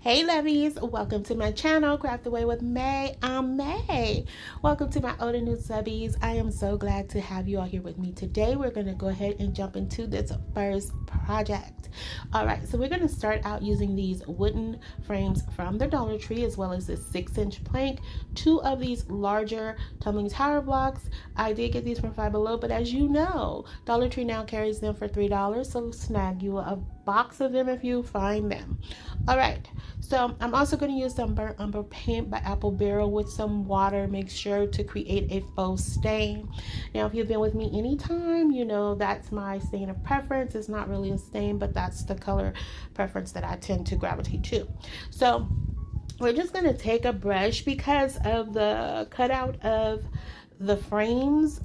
Hey Lovies, welcome to my channel, Craft Away with May. I'm May. Welcome to my old and new subbies. I am so glad to have you all here with me today. We're going to go ahead and jump into this first project. All right, so we're going to start out using these wooden frames from the Dollar Tree, as well as this 6-inch plank, 2 of these larger tumbling tower blocks. I did get these from Five Below, but as you know, Dollar Tree now carries them for $3, so snag you a box of them if you find them. All right, so I'm also going to use some burnt umber paint by Apple Barrel with some water mixture to create a faux stain. Now, if you've been with me anytime, you know that's my stain of preference. It's not really a stain, but that's the color preference that I tend to gravitate to. So we're just going to take a brush because of the cutout of the frames.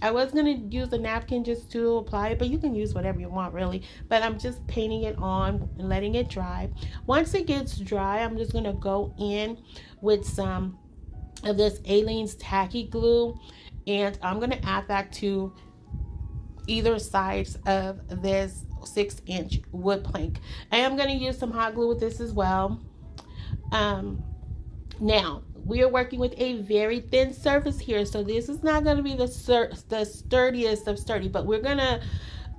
I was going to use a napkin just to apply it, but you can use whatever you want really. But I'm just painting it on and letting it dry. Once it gets dry, I'm just going to go in with some of this Aleene's tacky glue, and I'm going to add that to either sides of this 6-inch wood plank. I am going to use some hot glue with this as well. Now, we are working with a very thin surface here, so this is not going to be the sturdiest of sturdy, but we're gonna,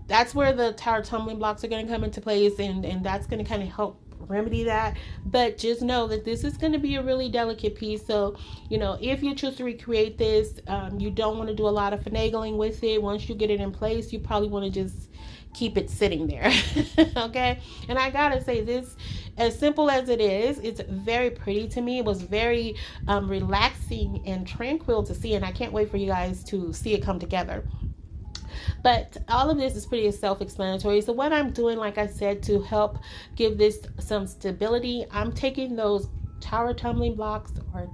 that's where the tower tumbling blocks are going to come into place, and that's going to kind of help remedy that. But just know that this is going to be a really delicate piece, so you know, if you choose to recreate this, you don't want to do a lot of finagling with it. Once you get it in place, you probably want to just keep it sitting there. Okay, and I gotta say, this, as simple as it is, it's very pretty to me. It was very relaxing and tranquil to see, and I can't wait for you guys to see it come together. But all of this is pretty self-explanatory. So what I'm doing, like I said, to help give this some stability, I'm taking those tower tumbling blocks, or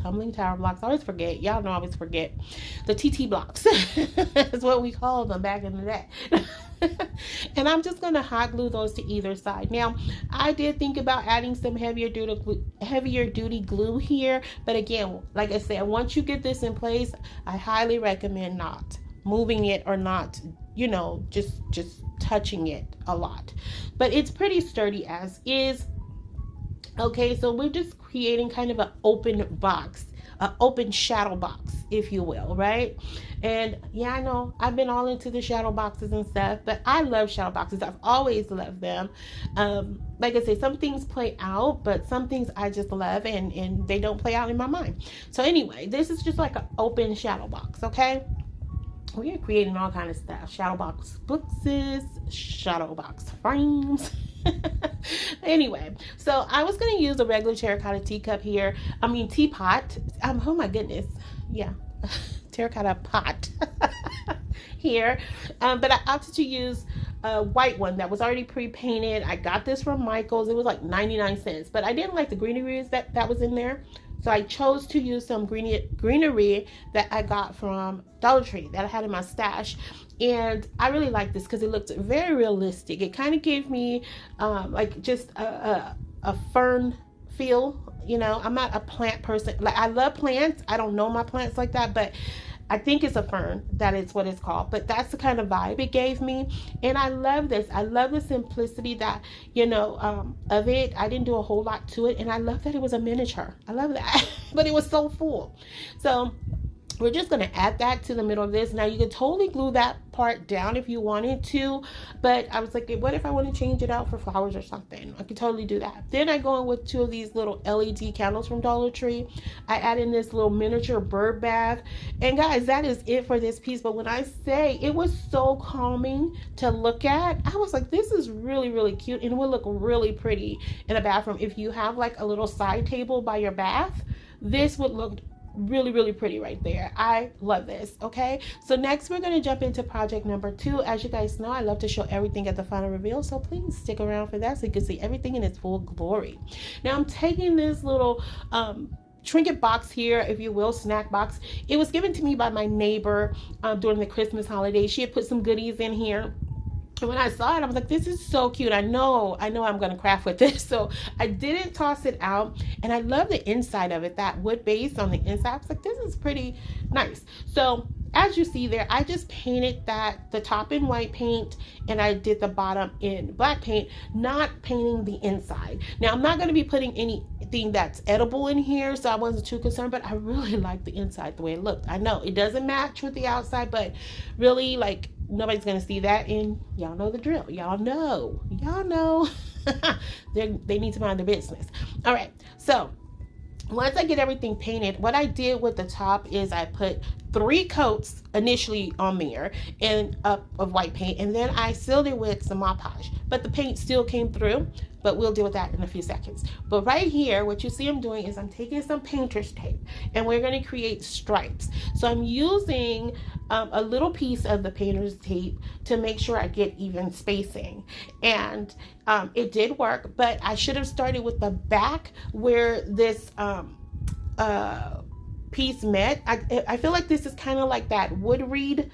tumbling tower blocks, I always forget, y'all know I always forget, the TT blocks is what we called them back in the day. And I'm just going to hot glue those to either side. Now, I did think about adding some heavier duty glue here, but again, like I said, once you get this in place, I highly recommend not moving it, or not, you know, just touching it a lot. But it's pretty sturdy as is. Okay, so we're just creating kind of an open box, an open shadow box, if you will, right? And yeah, I know I've been all into the shadow boxes and stuff, but I love shadow boxes. I've always loved them. Like I say, some things play out, but some things I just love, and they don't play out in my mind. So anyway, this is just like an open shadow box, okay? We are creating all kind of stuff. Shadow box boxes, shadow box frames. Anyway, so I was going to use a regular terracotta teacup here. I mean teapot. Oh my goodness. Yeah. Terracotta pot here. But I opted to use a white one that was already pre-painted. I got this from Michael's. It was like 99 cents. But I didn't like the greenery that was in there. So I chose to use some greenery that I got from Dollar Tree that I had in my stash. And I really like this because it looked very realistic. It kind of gave me like just a fern feel. You know, I'm not a plant person. Like, I love plants. I don't know my plants like that, but I think it's a fern. That is what it's called. But that's the kind of vibe it gave me. And I love this. I love the simplicity that, you know, of it. I didn't do a whole lot to it. And I love that it was a miniature. I love that. But it was so full. So we're just going to add that to the middle of this. Now, you can totally glue that part down if you wanted to, but I was like, what if I want to change it out for flowers or something? I could totally do that. Then I go in with 2 of these little LED candles from Dollar Tree. I add in this little miniature bird bath. And guys, that is it for this piece. But when I say it was so calming to look at, I was like, this is really, really cute, and it would look really pretty in a bathroom. If you have like a little side table by your bath, this would look really, really pretty right there. I love this. Okay, so next we're going to jump into project number 2. As you guys know, I love to show everything at the final reveal, so please stick around for that so you can see everything in its full glory. Now, I'm taking this little Trinket box here, if you will, snack box. It was given to me by my neighbor during the Christmas holiday. She had put some goodies in here. And when I saw it, I was like, this is so cute. I know I'm going to craft with this. So I didn't toss it out. And I love the inside of it, that wood base on the inside. I was like, this is pretty nice. So as you see there, I just painted the top in white paint and I did the bottom in black paint, not painting the inside. Now I'm not going to be putting anything that's edible in here, so I wasn't too concerned, but I really like the inside the way it looked. I know it doesn't match with the outside, but really, like, nobody's going to see that, and y'all know the drill. Y'all know they need to mind their business. All right, so once I get everything painted, what I did with the top is I put 3 coats initially on there and up of white paint, and then I sealed it with some Mod Podge, but the paint still came through, but we'll deal with that in a few seconds. But right here, what you see I'm doing is I'm taking some painter's tape and we're going to create stripes. So I'm using a little piece of the painter's tape to make sure I get even spacing, and it did work, but I should have started with the back where this piece met. I feel like this is kind of like that wood reed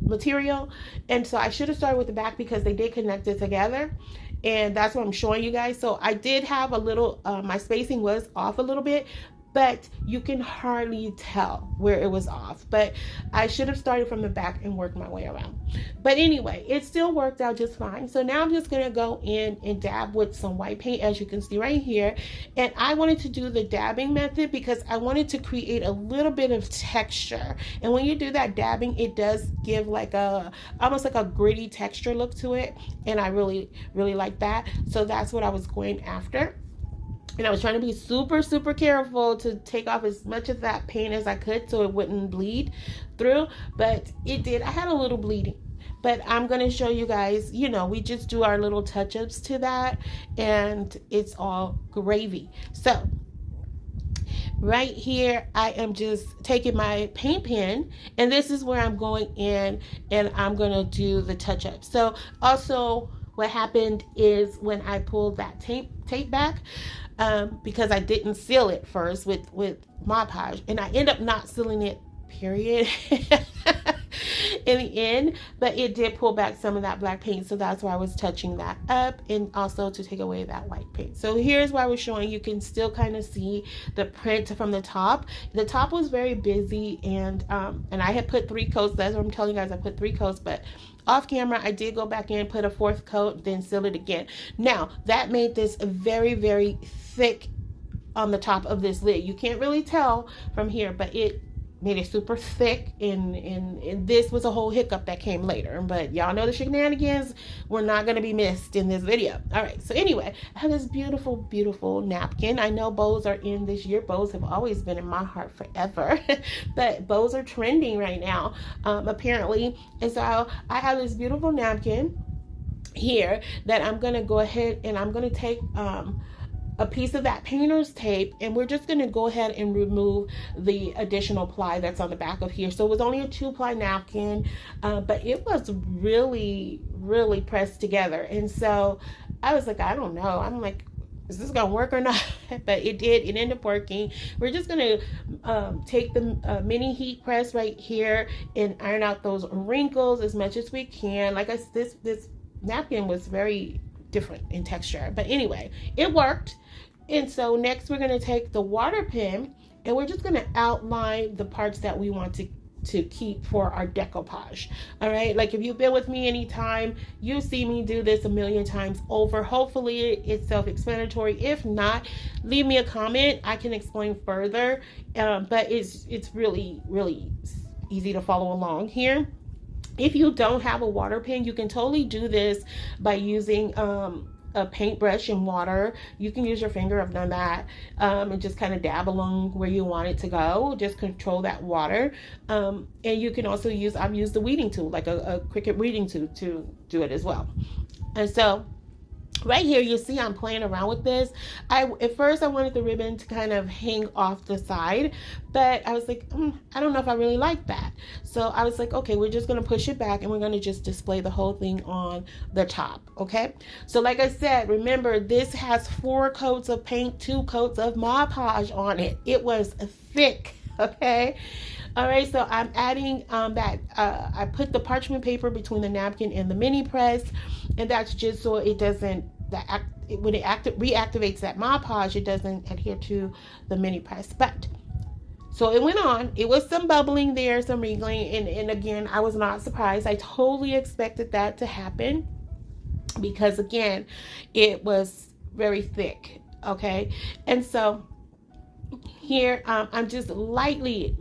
material, and so I should have started with the back because they did connect it together, and that's what I'm showing you guys. So I did have a little my spacing was off a little bit, but you can hardly tell where it was off. But I should have started from the back and worked my way around. But anyway, it still worked out just fine. So now I'm just going to go in and dab with some white paint, as you can see right here. And I wanted to do the dabbing method because I wanted to create a little bit of texture. And when you do that dabbing, it does give like almost like a gritty texture look to it. And I really, really like that. So that's what I was going after. And I was trying to be super, super careful to take off as much of that paint as I could so it wouldn't bleed through. But it did. I had a little bleeding. But I'm going to show you guys, we just do our little touch-ups to that. And it's all gravy. So right here, I am just taking my paint pen. And this is where I'm going in and I'm going to do the touch-up. So also what happened is when I pulled that tape back, because I didn't seal it first with Mod Podge, and I end up not sealing it, period, in the end, but it did pull back some of that black paint, so that's why I was touching that up, and also to take away that white paint. So here's why I was showing. You can still kind of see the print from the top. The top was very busy, and I had put 3 coats. That's what I'm telling you guys. I put 3 coats, but off camera, I did go back in, put a 4th coat, then seal it again. Now, that made this very, very thick on the top of this lid. You can't really tell from here, but it made it super thick, and this was a whole hiccup that came later. But y'all know the shenanigans were not going to be missed in this video. All right, so anyway, I have this beautiful, beautiful napkin. I know bows are in this year. Bows have always been in my heart forever, but bows are trending right now, apparently. And so I have this beautiful napkin here that I'm going to go ahead and I'm going to take a piece of that painter's tape, and we're just going to go ahead and remove the additional ply that's on the back of here. So it was only a 2-ply napkin, but it was really, really pressed together. And so I was like, I don't know. I'm like, is this gonna work or not? But it did. It ended up working. We're just gonna take the mini heat press right here and iron out those wrinkles as much as we can. Like I said, this napkin was very different in texture, but anyway, it worked. And so next we're going to take the water pen and we're just going to outline the parts that we want to keep for our decoupage. All right, like if you've been with me anytime, you see me do this a million times over. Hopefully it's self-explanatory. If not, leave me a comment. I can explain further, but it's really, really easy to follow along here. If you don't have a water pen, you can totally do this by using a paintbrush and water. You can use your finger. I've done that, and just kind of dab along where you want it to go. Just control that water, and you can also use, I've used the weeding tool, like a Cricut weeding tool, to do it as well. And so right here, you see I'm playing around with this. At first I wanted the ribbon to kind of hang off the side, but I was like, I don't know if I really like that. So I was like, okay, we're just going to push it back and we're going to just display the whole thing on the top. Okay, so like I said, remember this has 4 coats of paint, 2 coats of Mod Podge on it. It was thick. Okay, all right, so I'm adding I put the parchment paper between the napkin and the mini press, and that's just so it doesn't, when it reactivates that Mod Podge, it doesn't adhere to the mini press. But So it went on. It was some bubbling there, some wriggling, and again, I was not surprised. I totally expected that to happen because again, it was very thick. Okay, and so here I'm just lightly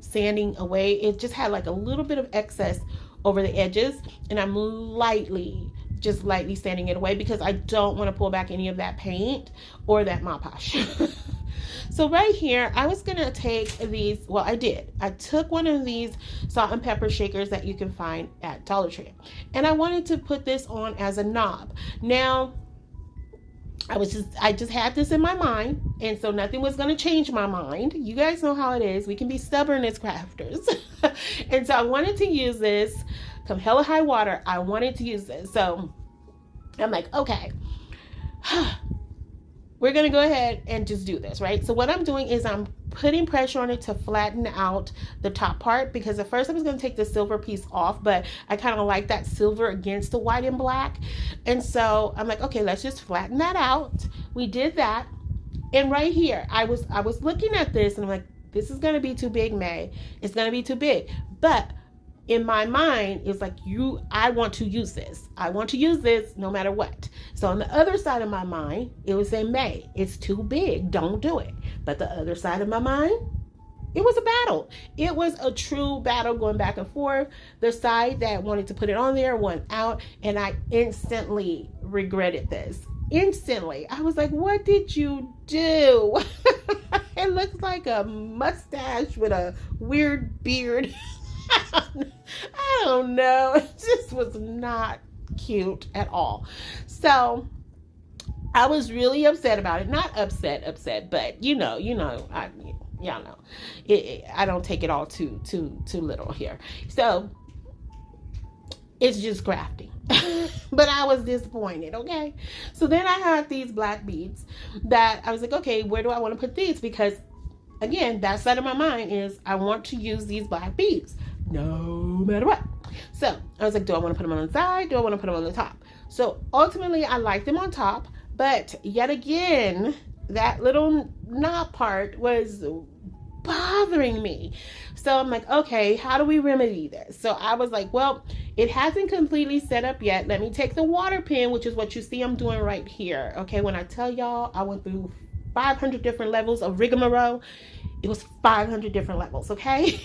sanding away. It just had like a little bit of excess over the edges, and I'm just lightly sanding it away because I don't want to pull back any of that paint or that Mod Podge. So right here, I was gonna take these, well, I did. I took one of these salt and pepper shakers that you can find at Dollar Tree, and I wanted to put this on as a knob. Now, I just had this in my mind, and so nothing was gonna change my mind. You guys know how it is. We can be stubborn as crafters. And so I wanted to use this, come hell or high water, I wanted to use this. So I'm like, okay. We're going to go ahead and just do this, right? So what I'm doing is I'm putting pressure on it to flatten out the top part, because at first I was going to take the silver piece off, but I kind of like that silver against the white and black. And so I'm like, okay, let's just flatten that out. We did that. And right here, I was looking at this and I'm like, this is going to be too big, May. It's going to be too big. But in my mind, it's like, I want to use this. I want to use this no matter what. So on the other side of my mind, it was saying, May, it's too big. Don't do it. But the other side of my mind, it was a battle. It was a true battle going back and forth. The side that wanted to put it on there went out, and I instantly regretted this. Instantly. I was like, what did you do? It looks like a mustache with a weird beard. I don't know. It just was not cute at all. So I was really upset about it. Not upset, but y'all know. I don't take it all too little here. So it's just crafting. But I was disappointed, okay? So then I had these black beads that I was like, okay, where do I want to put these? Because again, that side of my mind is I want to use these black beads no matter what. So I was like, do I want to put them on the side? Do I want to put them on the top? So ultimately I like them on top, but yet again, that little knot part was bothering me. So I'm like, okay, how do we remedy this? So I was like, well, it hasn't completely set up yet. Let me take the water pen, which is what you see I'm doing right here. Okay, when I tell y'all I went through 500 different levels of rigmarole, it was 500 different levels, okay?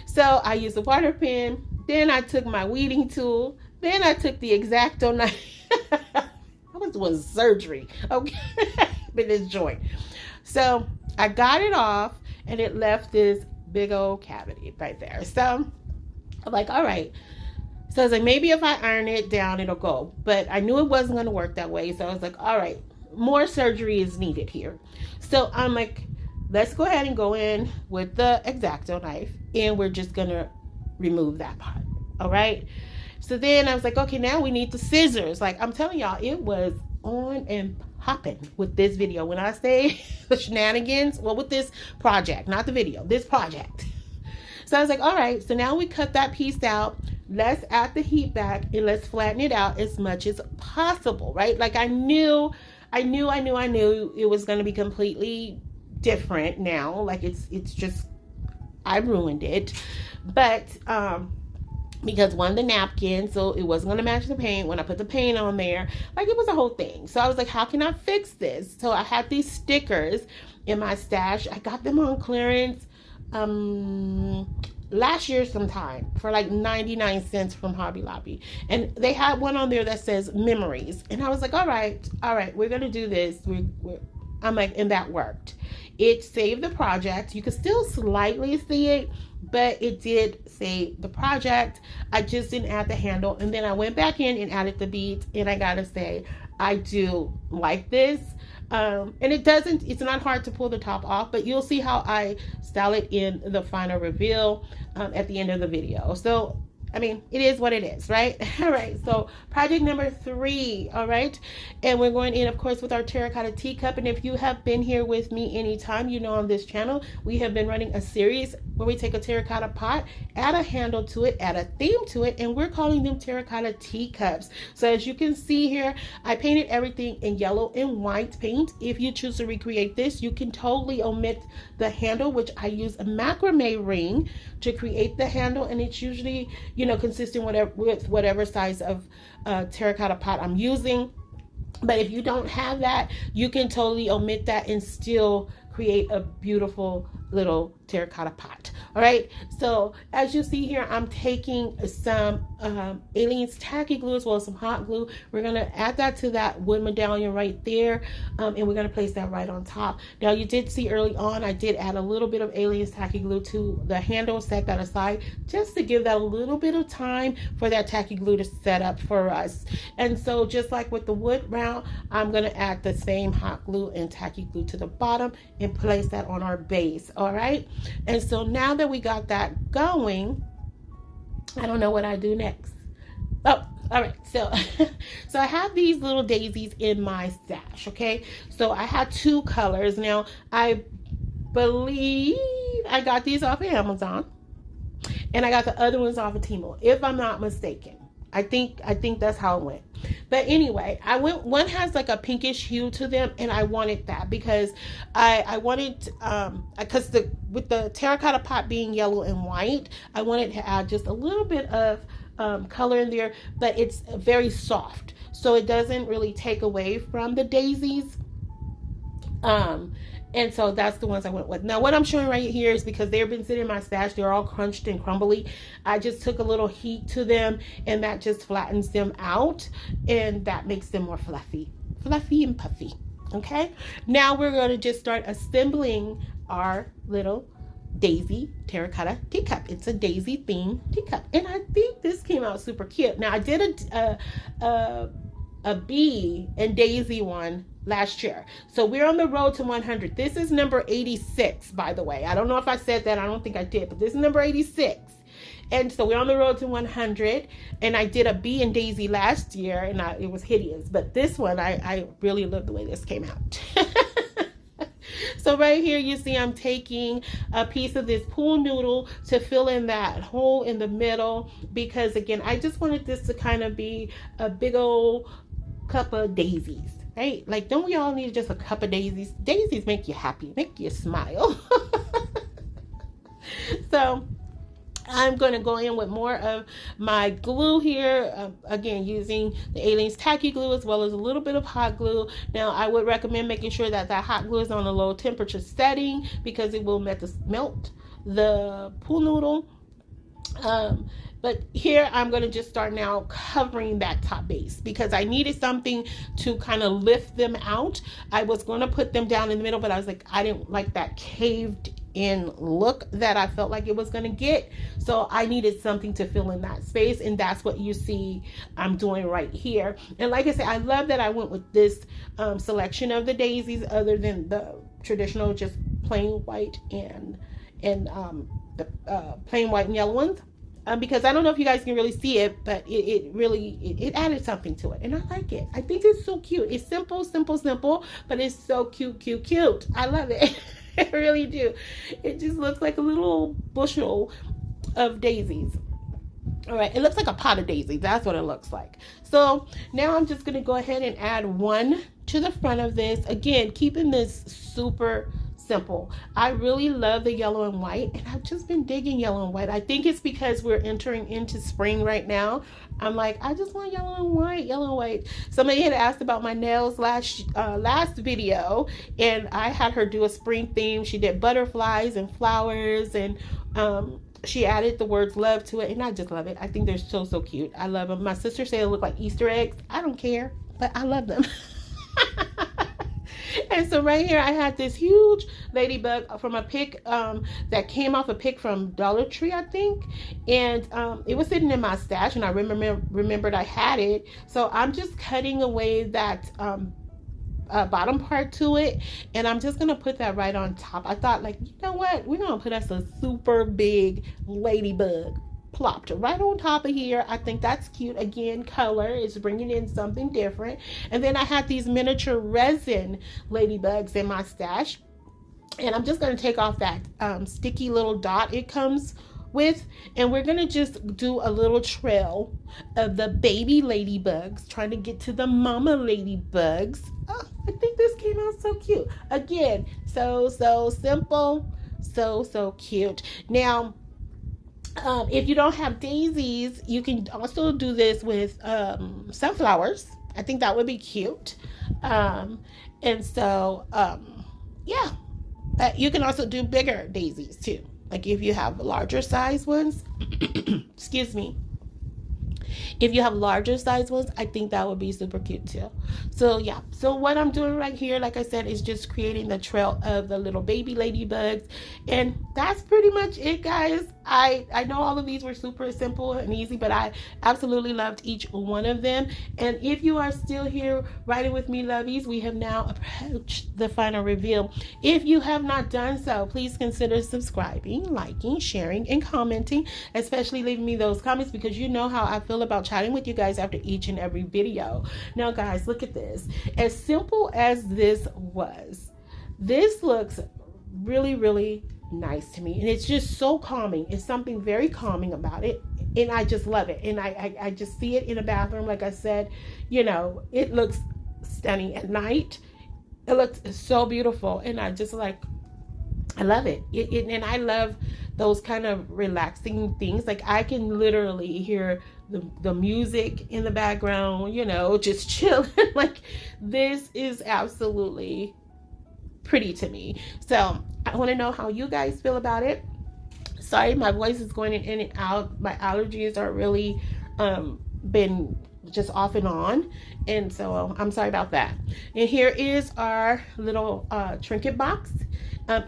So I used the water pen, then I took my weeding tool, then I took the X-Acto knife. I was doing surgery, okay, with this joint. So I got it off, and it left this big old cavity right there. So I'm like, all right. So I was like, maybe if I iron it down, it'll go. But I knew it wasn't going to work that way. So I was like, all right, more surgery is needed here. So I'm like, let's go ahead and go in with the X-Acto knife, and we're just going to remove that part. All right. So then I was like, okay, now we need the scissors. Like I'm telling y'all, it was on and popping with this video. When I say the shenanigans, well, with this project, not the video, this project. So I was like, all right, so now we cut that piece out. Let's add the heat back and let's flatten it out as much as possible, right? Like I knew it was going to be completely different now. Like it's just, I ruined it. But, because one, the napkin, so it wasn't going to match the paint. When I put the paint on there, like it was a whole thing. So I was like, how can I fix this? So I had these stickers in my stash. I got them on clearance last year sometime for like 99 cents from Hobby Lobby. And they had one on there that says memories. And I was like, all right, we're going to do this. I'm like, and that worked. It saved the project. You could still slightly see it, but it did save the project. I just didn't add the handle. And then I went back in and added the beads. And I gotta say, I do like this. And it's not hard to pull the top off, but you'll see how I style it in the final reveal at the end of the video. So I mean, it is what it is, right? All right, so project number 3, all right? And we're going in, of course, with our terracotta teacup. And if you have been here with me anytime, you know on this channel, we have been running a series where we take a terracotta pot, add a handle to it, add a theme to it, and we're calling them terracotta teacups. So as you can see here, I painted everything in yellow and white paint. If you choose to recreate this, you can totally omit the handle, which I use a macrame ring to create the handle, and it's usually, you know, consistent with whatever size of terracotta pot I'm using. But if you don't have that, you can totally omit that and still create a beautiful little terracotta pot. All right, so as you see here, I'm taking some Aliens tacky glue as well as some hot glue. We're going to add that to that wood medallion right there, and we're going to place that right on top. Now, you did see early on I did add a little bit of Aliens tacky glue to the handle, set that aside just to give that a little bit of time for that tacky glue to set up for us. And so just like with the wood round, I'm going to add the same hot glue and tacky glue to the bottom and place that on our base. All right, and so now that we got that going, I don't know what I do next. Oh, all right, so so I have these little daisies in my stash. Okay, so I had 2 colors. Now I believe I got these off of Amazon, and I got the other ones off of Temu, if I'm not mistaken. I think that's how it went. But anyway, one has like a pinkish hue to them, and I wanted that because I wanted, because with the terracotta pot being yellow and white, I wanted to add just a little bit of color in there, but it's very soft, so it doesn't really take away from the daisies. And so that's the ones I went with. Now, what I'm showing right here is because they've been sitting in my stash. They're all crunched and crumbly. I just took a little heat to them, and that just flattens them out, and that makes them more fluffy and puffy. Okay. Now we're going to just start assembling our little daisy terracotta teacup. It's a daisy themed teacup, and I think this came out super cute. Now I did a bee and daisy one last year, so we're on the road to 100. This is number 86, by the way. I don't know if I said that. I don't think I did, but this is number 86, and so we're on the road to 100. And I did a bee and daisy last year, and it was hideous, but this one I really love the way this came out. So right here you see I'm taking a piece of this pool noodle to fill in that hole in the middle, because again, I just wanted this to kind of be a big old cup of daisies, right? Like, don't we all need just a cup of daisies? Daisies make you happy, make you smile. So I'm going to go in with more of my glue here, again using the Aliens tacky glue as well as a little bit of hot glue. Now I would recommend making sure that hot glue is on a low temperature setting, because it will melt the pool noodle. But here I'm going to just start now covering that top base, because I needed something to kind of lift them out. I was going to put them down in the middle, but I was like, I didn't like that caved in look that I felt like it was going to get. So I needed something to fill in that space, and that's what you see I'm doing right here. And like I said, I love that I went with this selection of the daisies, other than the traditional just plain white and the plain white and yellow ones. Because I don't know if you guys can really see it, but it added something to it, and I like it. I think it's so cute. It's simple, but it's so cute. I love it. I really do. It just looks like a little bushel of daisies. All right, it looks like a pot of daisies. That's what it looks like. So now I'm just going to go ahead and add one to the front of this. Again, keeping this super simple. I really love the yellow and white, and I've just been digging yellow and white. I think it's because we're entering into spring right now. I'm like, I just want yellow and white. Somebody had asked about my nails last video, and I had her do a spring theme. She did butterflies and flowers, and she added the words love to it, and I just love it. I think they're so cute. I love them. My sister said they look like Easter eggs. I don't care, but I love them. And so right here I had this huge ladybug from a pick that came off a pick from Dollar Tree, I think, and it was sitting in my stash, and I remembered I had it. So I'm just cutting away that bottom part to it, and I'm just gonna put that right on top. I thought, like, you know what, we're gonna put us a super big ladybug plopped right on top of here. I think that's cute. Again, color is bringing in something different. And then I had these miniature resin ladybugs in my stash. And I'm just going to take off that sticky little dot it comes with, and we're going to just do a little trail of the baby ladybugs trying to get to the mama ladybugs. Oh, I think this came out so cute. Again, so simple, so cute. Now, if you don't have daisies, you can also do this with sunflowers. I think that would be cute. And so, yeah. You can also do bigger daisies too. Like if you have larger size ones, excuse me. If you have larger size ones, I think that would be super cute too. So yeah, so what I'm doing right here, like I said, is just creating the trail of the little baby ladybugs. And that's pretty much it, guys. I know all of these were super simple and easy, but I absolutely loved each one of them. And if you are still here riding with me, lovies, we have now approached the final reveal. If you have not done so, please consider subscribing, liking, sharing, and commenting, especially leaving me those comments, because you know how I feel about chatting with you guys after each and every video. Now, guys, look at this. As simple as this was, this looks really nice to me, and it's just so calming. It's something very calming about it, and I just love it. And I just see it in a bathroom. Like I said, you know, it looks stunning at night. It looks so beautiful, and I just like, I love it. And I love those kind of relaxing things. Like I can literally hear the music in the background, you know, just chilling. Like this is absolutely pretty to me. So I want to know how you guys feel about it. Sorry, my voice is going in and out. My allergies are really been just off and on, and so I'm sorry about that. And here is our little Trinket box.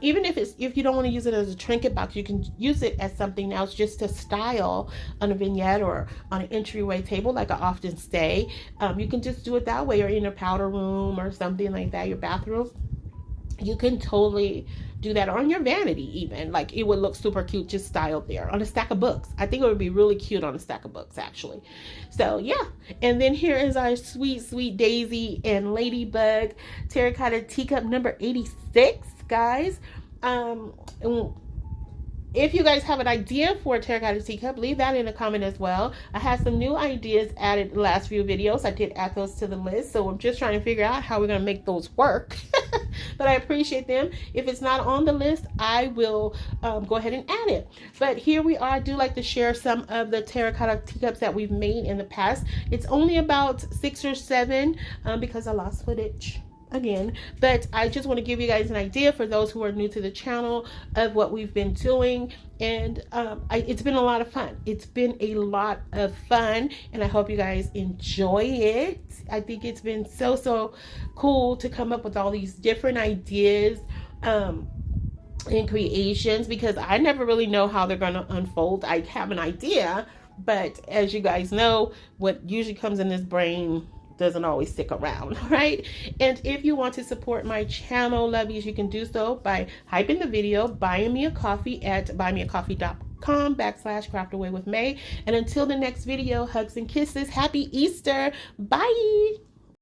Even if you don't want to use it as a Trinket box, you can use it as something else, just to style on a vignette or on an entryway table, like I often say. You can just do it that way, or in a powder room or something like that, your bathroom. You can totally do that on your vanity even. Like it would look super cute just styled there on a stack of books. I think it would be really cute on a stack of books actually. So yeah, and then here is our sweet daisy and ladybug terracotta teacup number 86, guys. If you guys have an idea for a terracotta teacup, leave that in a comment as well. I had some new ideas added in the last few videos. I did add those to the list, so I'm just trying to figure out how we're going to make those work. But I appreciate them. If it's not on the list, I will go ahead and add it. But here we are. I do like to share some of the terracotta teacups that we've made in the past. It's only about 6 or 7 because I lost footage again, but I just want to give you guys an idea for those who are new to the channel of what we've been doing. And it's been a lot of fun. It's been a lot of fun, and I hope you guys enjoy it. I think it's been so cool to come up with all these different ideas and creations, because I never really know how they're going to unfold. I have an idea, but as you guys know, what usually comes in this brain doesn't always stick around, right? And if you want to support my channel, lovies, you can do so by hyping the video, buying me a coffee at buymeacoffee.com/craftaway with May. And until the next video, hugs and kisses. Happy Easter. Bye.